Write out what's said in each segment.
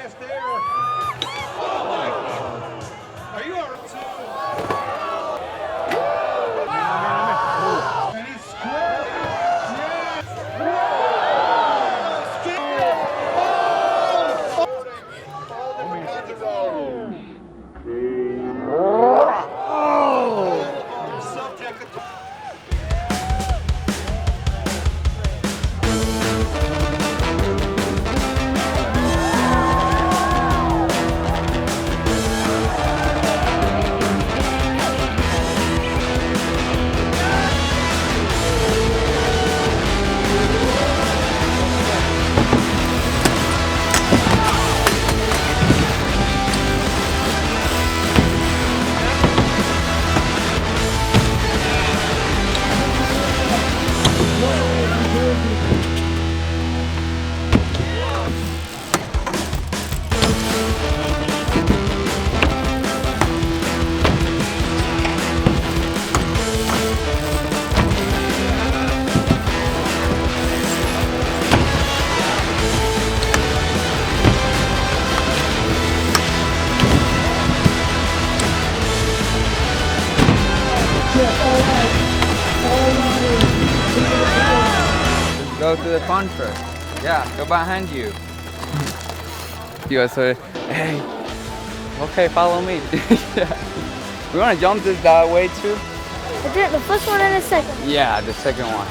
fast there. Are you all right? And it's square. Go to the front first. Yeah, go behind you. You also, hey, okay, follow me. Yeah. We want to jump this that way too? I did the first one and the second. Yeah, the second one.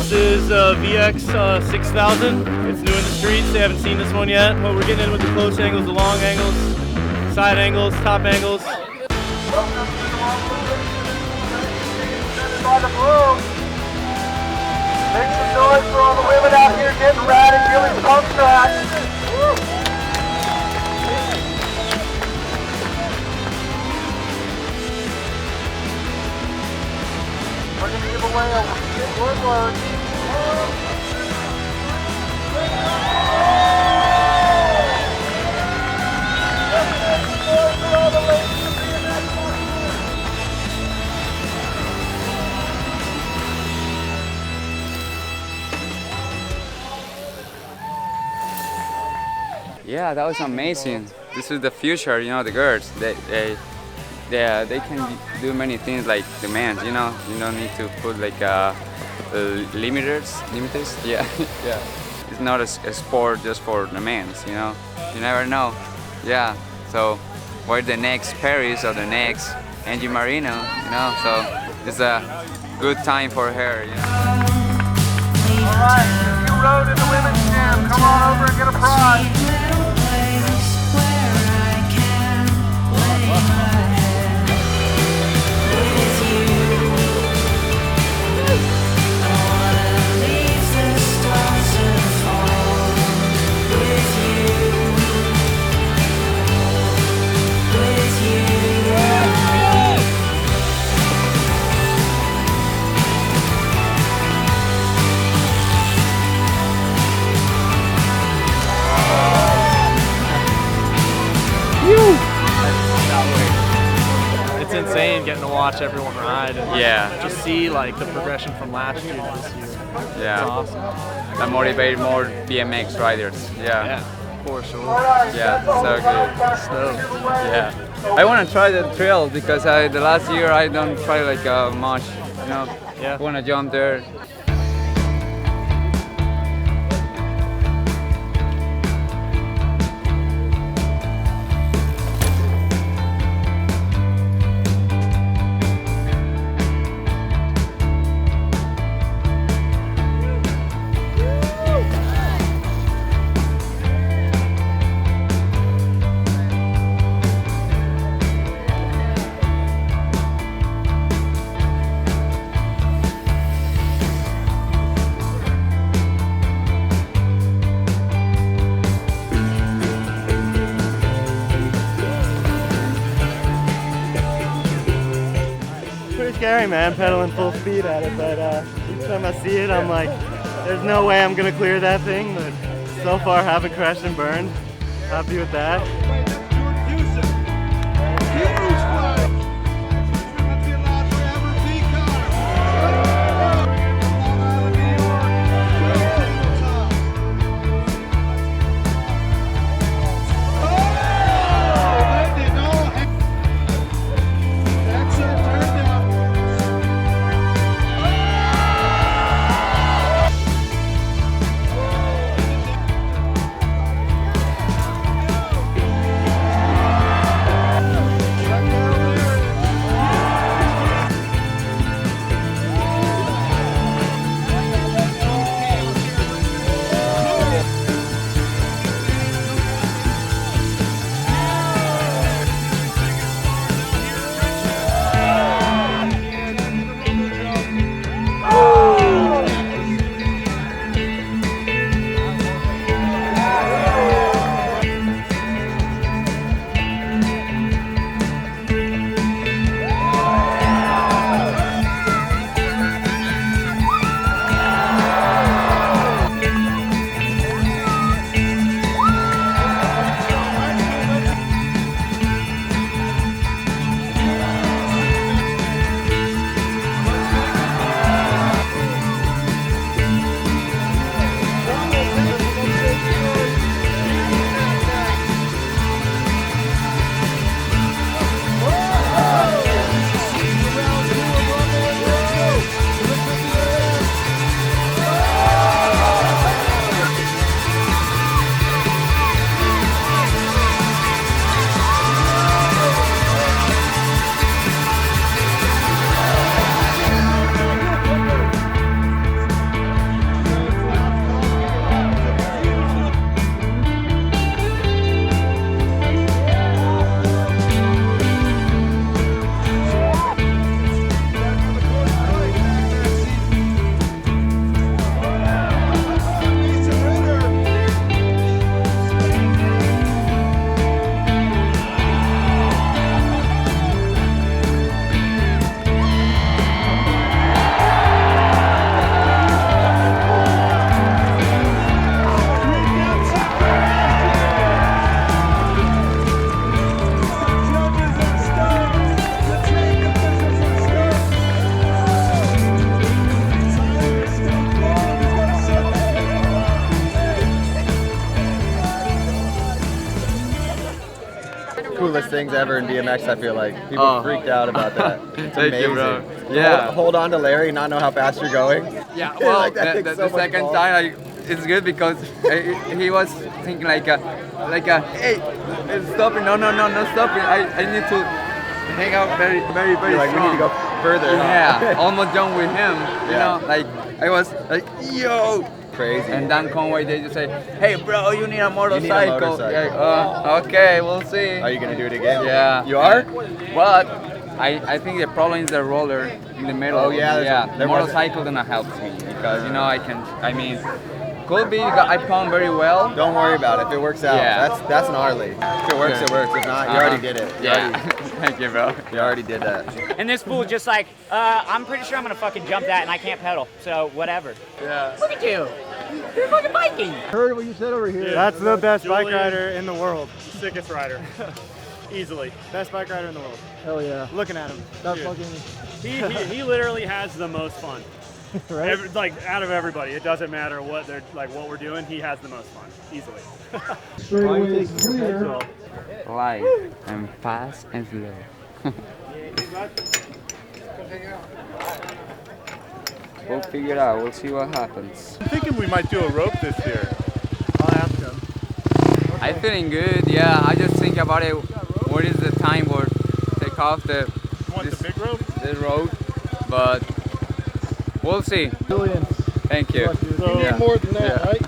This is VX 6000. It's new in the streets. They haven't seen this one yet. But we're getting in with the close angles, the long angles, side angles, top angles. Make some noise for all the women out here getting Rad and Julian pump tracks. We're going to give away a woodward. Yeah, that was amazing. This is the future, you know, the girls. They can do many things like the men, you know. You don't need to put like limiters. Yeah, yeah. It's not a sport just for the men, you know. You never know. Yeah. So, we're the next Paris or the next Angie Marino, you know. So it's a good time for her. You know? All right, if you rode in the women's gym, come on over and get a prize. It's insane getting to watch everyone ride and just see like the progression from last year to this year. Yeah. It's awesome. That motivate more BMX riders. Yeah, for sure. Yeah, so good. Stoked. Yeah. I want to try the trail because the last year I don't try like much, you know. Yeah. I want to jump there. scary, man, pedaling full speed at it, but each time I see it, I'm like, there's no way I'm gonna clear that thing, but so far haven't crashed and burned. Happy with that. Coolest things ever in BMX, I feel like. People freaked out about that. It's Thank amazing. you, bro. Yeah. Hold on to Larry, not know how fast you're going. Yeah, well, Like, that takes so the much second balls. time, like, it's good because he was thinking like, hey, stop it, no, stop it. I need to hang out very You're like, we strong. need to go further. Yeah, almost done with him. You Yeah. know, like I was like, yo. Crazy. And Dan Conway, they just say, hey, bro, you need a motorcycle. motorcycle. Yeah, okay, we'll see. Are you going to do it again? Yeah. You are? But I think the problem is the roller in the middle. Oh, yeah, Yeah. there The was- motorcycle gonna help me because you know could be I pound very well. Don't worry about it. If it works out, Yeah. that's gnarly. If it works, Yeah. it works. If not, you already did it. Thank you, bro. You already did that. And this fool just like, I'm pretty sure I'm gonna fucking jump that and I can't pedal, so whatever. Yeah. Look at you! You're fucking biking! Heard what you said over here. That's the best bike Julian. rider in the world. Sickest rider. Easily. Best bike rider in the world. Hell yeah. Looking at him. That Dude. fucking He literally has the most fun. right. Like out of everybody, it doesn't matter what they're like what we're doing. He has the most fun easily. Straightaway clear. Light and fast and slow. We'll figure it out. We'll see what happens. I'm thinking we might do a rope this year. I'll ask him. I'm feeling good. Yeah, I just think about it. What is the time for take off the You want the big rope? the road? But we'll see. Julian. Thank you. You need more than that, Yeah. right?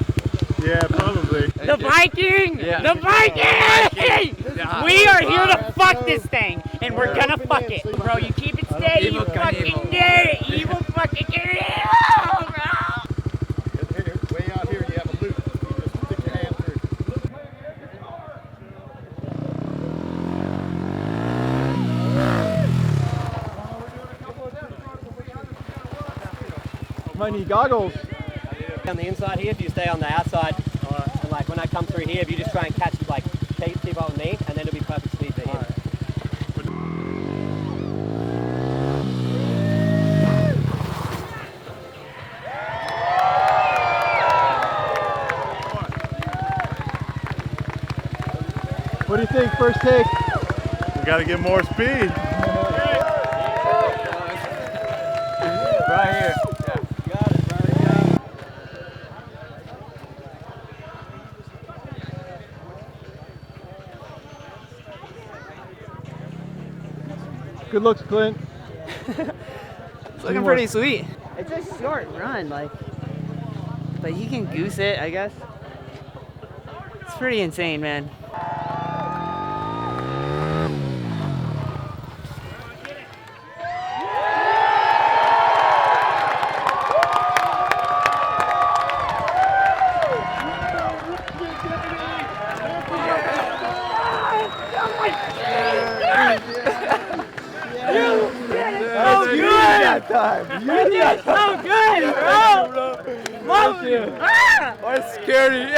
Yeah, probably. The Viking! Yeah. The Viking! Yeah. We are here to fuck this thing, and we're gonna fuck it. Bro, you keep it steady, you Evil fucking Knievel. get it! Evil fucking get it! Bro! Way out here, you have a loop. You just stick your hand through. I need goggles. On the inside here, if you stay on the outside, and like when I come through here, if you just try and catch, like keep up with me, and then it'll be perfect speed for him. What do you think, first take? We got to get more speed. Right here. Good looks, Clint. It's looking pretty sweet. It's a short run, like, but he can goose it, I guess. It's pretty insane, man. You did so good, bro! Love you! I'm scary.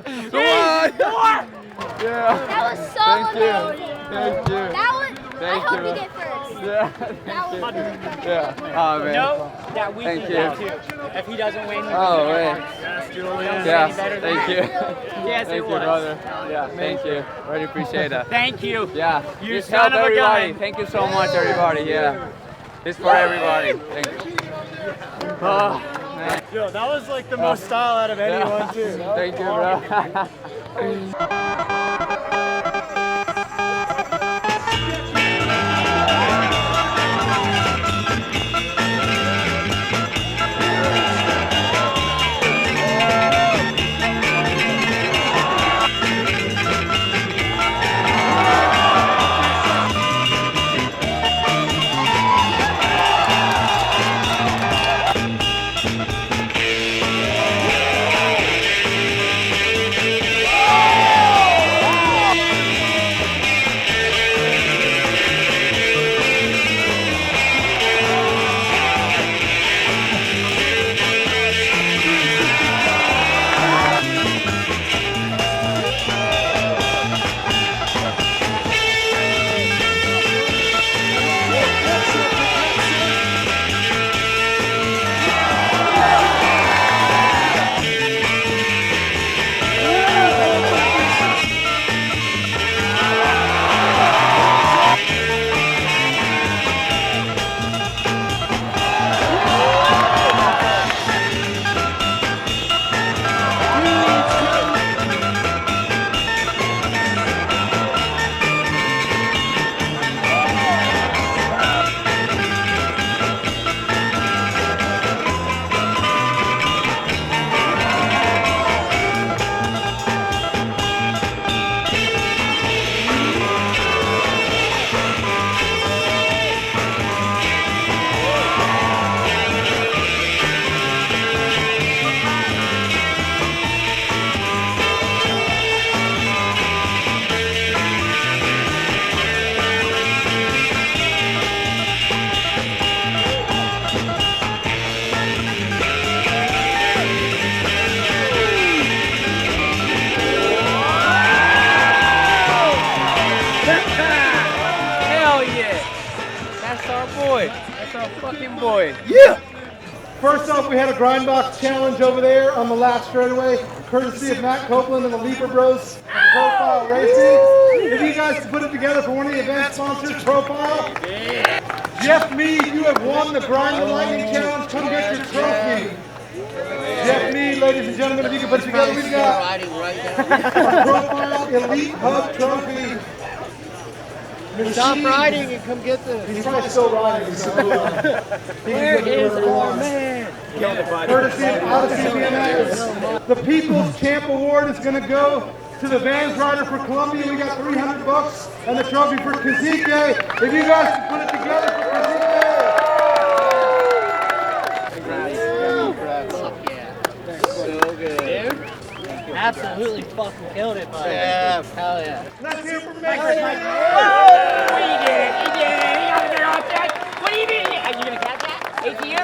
Come on. Yeah. That was so amazing. Thank you. That was. I Thank hope you. you get first. Yeah. That was good. Yeah. Oh man. No, that we Thank can you. do too. If he doesn't win, we Oh man. Yeah. Thank you. Yes, Thank it you, was. brother. Yeah. Thank you. Really appreciate that. Thank you. Yeah. You Just son help of a everybody. gun. Thank you so much, everybody. Yeah. It's for everybody. Thank you. Oh, man. Yo, that was like the most style out of anyone, too. Thank you, bro. boy. Yeah! First off, we had a grind box challenge over there on the last straightaway, courtesy of Matt Copeland and the Leaper Bros and Profile Racing. If you guys can put it together for one of the event sponsors, Profile. Jeff Mead, you have won the Grind the Lightning Challenge. Come get your trophy. Jeff Mead, ladies and gentlemen, if you can put it together, we've got a Profile Elite Hub Trophy. Stop riding and come get this. He's probably still riding. So, where is our man? Courtesy of Odyssey BMX. The People's Champ Award is going to go to the Vans Rider for Columbia. We got $300 and the trophy for Kazike. If you guys can put it together for Kazike. So good. Absolutely fucking killed it, buddy. Yeah, hell yeah. Let's hear from What do you mean? Are you gonna catch that? ATM? I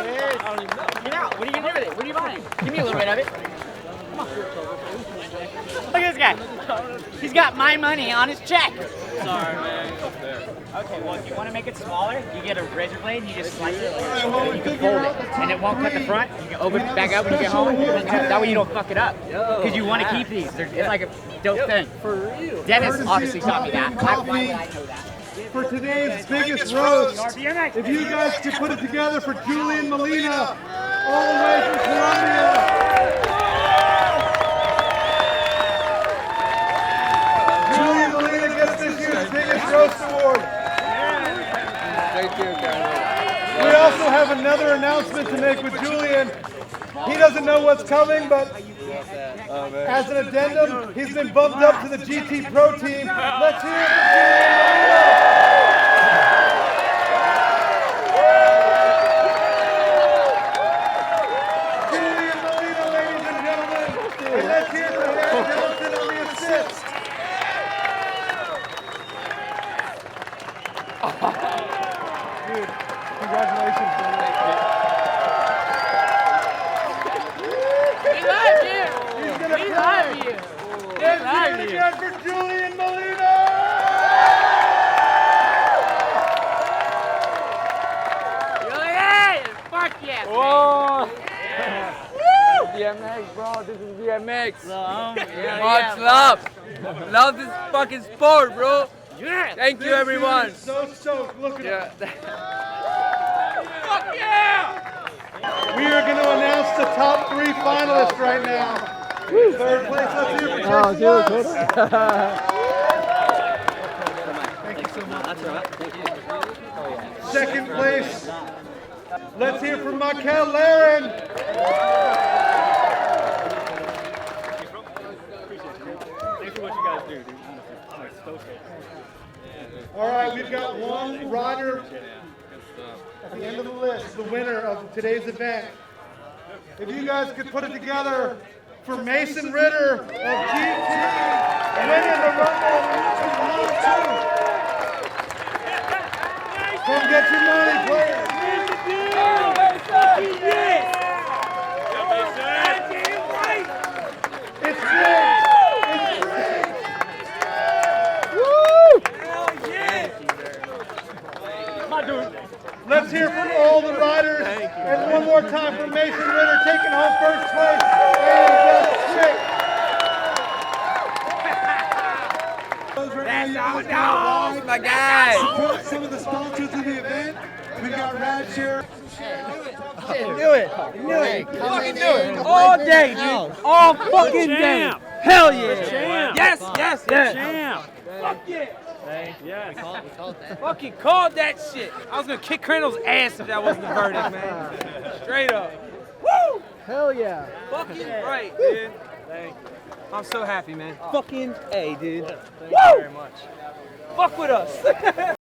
don't even know. Get out. What are you gonna do with it? What are you buying? Give me a little bit of it. Come on. Look at this guy. He's got my money on his check. Sorry, man. Okay, well, if you want to make it smaller, you get a razor blade and you just slice it, and you can fold it, and it won't cut the front. You can open it back up when you get home. That way you don't fuck it up. Because you want to keep these. It's like a dope thing. For real. Dennis obviously taught me that. Why would I know that? For today's biggest roast, if you guys could put it together for Julian Molina, all the way from Colombia. Julian Molina gets this year's biggest roast award. Thank you, guys. We also have another announcement to make with Julian. He doesn't know what's coming, but as an addendum, he's been bumped up to the GT Pro team. Let's hear it for Julian Molina. Julian Molina, ladies and gentlemen. And let's hear it for Rad Johnson on the assist. Dude, congratulations, man. We love you. He's gonna We cry. love you. Let's hear it again for Julian Molina. Julian! Fuck yeah. Whoa! DMX, bro. This is DMX. Much love. Love this fucking sport, bro. Yeah. Thank you, everyone. Dude is so stoked. Look at him. Fuck yeah. We are going to announce the top 3 finalists right now. Third place, let's hear for Jason Love. Thank you so much. That's all right. Thank you. Second place, let's hear from Michael Laren. Thanks for what you guys do, dude. I'm stoked. All right, we've got one rider at the end of the list, the winner of today's event. If you guys could put it together for Mason Ritter of GT, winning the Rumble in Richmond Round 2. Come get your money, players. It's rigged. It's rigged. Let's hear from all the riders. And one more time for Mason Ritter taking home first place. And That's my guy. some of the sponsors of the event. We got Rad Share. Do it. Fucking do it. All day, dude. All fucking day. Hell yeah. Yes, yes, yes. Fuck yeah. Yes. We called that. Fucking called that shit. I was gonna kick Crandall's ass if that wasn't the verdict, man. Straight up. Woo! Hell yeah. Fucking right, dude. Thank you. I'm so happy, man. Fucking A, dude. Woo! Very much. Fuck with us.